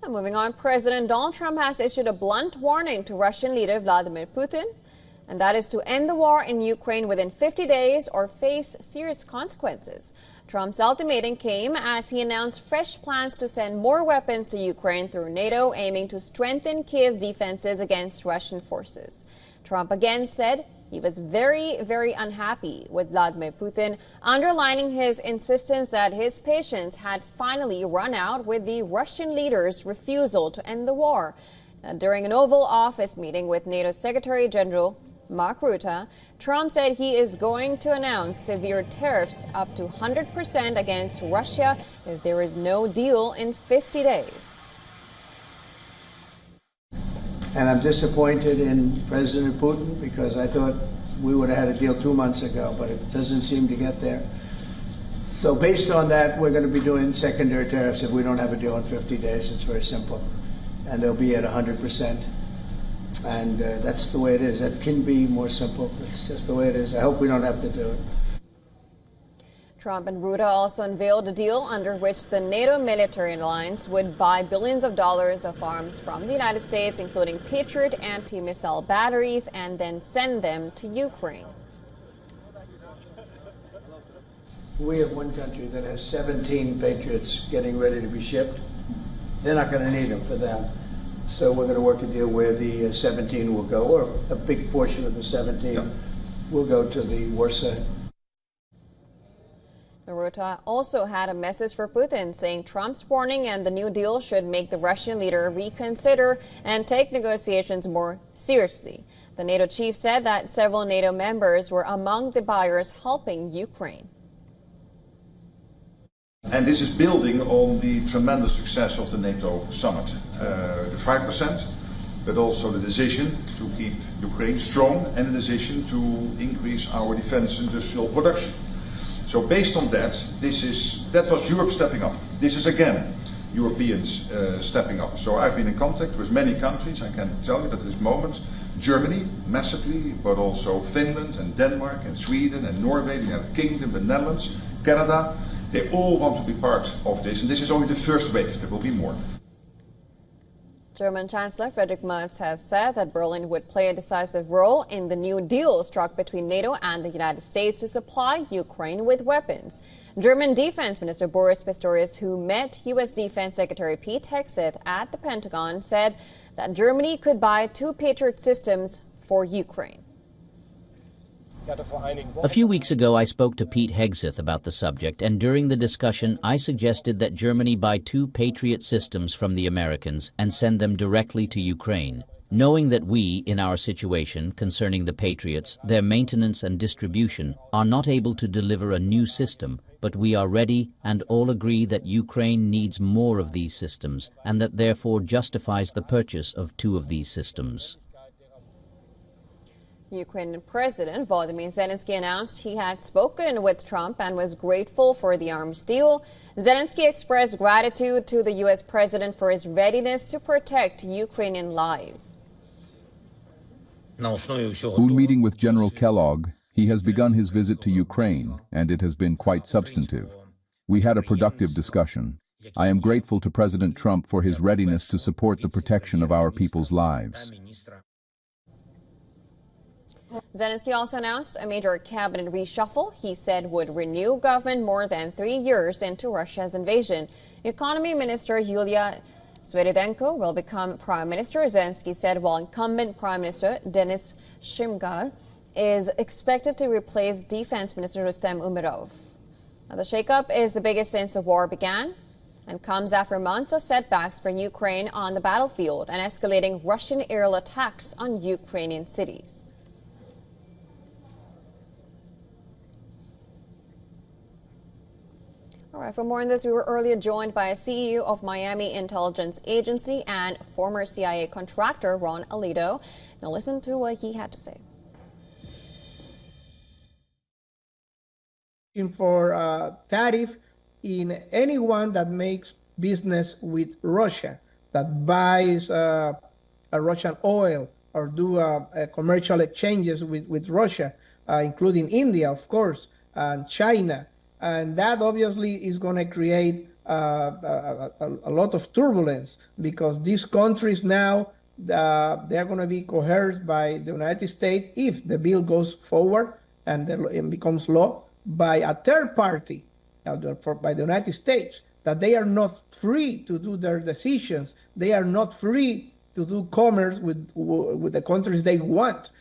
And moving on, President Donald Trump has issued a blunt warning to Russian leader Vladimir Putin, and that is to end the war in Ukraine within 50 days or face serious consequences. Trump's ultimatum came as he announced fresh plans to send more weapons to Ukraine through NATO, aiming to strengthen Kiev's defenses against Russian forces. Trump again said he was very, very unhappy with Vladimir Putin, underlining his insistence that his patience had finally run out with the Russian leader's refusal to end the war. During an Oval Office meeting with NATO Secretary General Mark Rutte, Trump said he is going to announce severe tariffs up to 100% against Russia if there is no deal in 50 days. And I'm disappointed in President Putin because I thought we would have had a deal 2 months ago, but it doesn't seem to get there. So based on that, we're going to be doing secondary tariffs if we don't have a deal in 50 days. It's very simple. And they'll be at 100%. And that's the way it is. It can be more simple. It's just the way it is. I hope we don't have to do it. Trump and Rutte also unveiled a deal under which the NATO military alliance would buy billions of dollars of arms from the United States, including Patriot anti-missile batteries, and then send them to Ukraine. We have one country that has 17 Patriots getting ready to be shipped. They're not going to need them for them. So we're going to work a deal where the 17 will go, or a big portion of the 17 will go to the war side. Rutte also had a message for Putin, saying Trump's warning and the new deal should make the Russian leader reconsider and take negotiations more seriously. The NATO chief said that several NATO members were among the buyers helping Ukraine. And this is building on the tremendous success of the NATO summit. The 5%, but also the decision to keep Ukraine strong and the decision to increase our defense industrial production. So based on that, that was Europe stepping up. This is again Europeans stepping up. So I've been in contact with many countries. I can tell you that at this moment, Germany massively, but also Finland and Denmark and Sweden and Norway, the United Kingdom, the Netherlands, Canada, they all want to be part of this. And this is only the first wave. There will be more. German Chancellor Friedrich Merz has said that Berlin would play a decisive role in the new deal struck between NATO and the United States to supply Ukraine with weapons. German Defense Minister Boris Pistorius, who met U.S. Defense Secretary Pete Hegseth at the Pentagon, said that Germany could buy 2 Patriot systems for Ukraine. A few weeks ago, I spoke to Pete Hegseth about the subject, and during the discussion, I suggested that Germany buy 2 Patriot systems from the Americans and send them directly to Ukraine, knowing that we, in our situation concerning the Patriots, their maintenance and distribution, are not able to deliver a new system, but we are ready and all agree that Ukraine needs more of these systems and that therefore justifies the purchase of 2 of these systems. Ukrainian President Volodymyr Zelensky announced he had spoken with Trump and was grateful for the arms deal. Zelensky expressed gratitude to the U.S. president for his readiness to protect Ukrainian lives. When meeting with General Kellogg, he has begun his visit to Ukraine, and it has been quite substantive. We had a productive discussion. I am grateful to President Trump for his readiness to support the protection of our people's lives. Zelensky also announced a major cabinet reshuffle he said would renew government more than 3 years into Russia's invasion. Economy Minister Yulia Sviridenko will become Prime Minister, Zelensky said, while incumbent Prime Minister Denis Shmyhal is expected to replace Defense Minister Rustem Umerov. Now, the shakeup is the biggest since the war began and comes after months of setbacks for Ukraine on the battlefield and escalating Russian aerial attacks on Ukrainian cities. All right, for more on this, we were earlier joined by a CEO of Miami Intelligence Agency and former CIA contractor Ron Alito. Now listen to what he had to say. For tariff in anyone that makes business with Russia, that buys a Russian oil or do commercial exchanges with Russia, including India, of course, and China. And that obviously is going to create a lot of turbulence, because these countries now, they're going to be coerced by the United States if the bill goes forward and it becomes law by a third party, by the United States, that they are not free to do their decisions. They are not free to do commerce with the countries they want.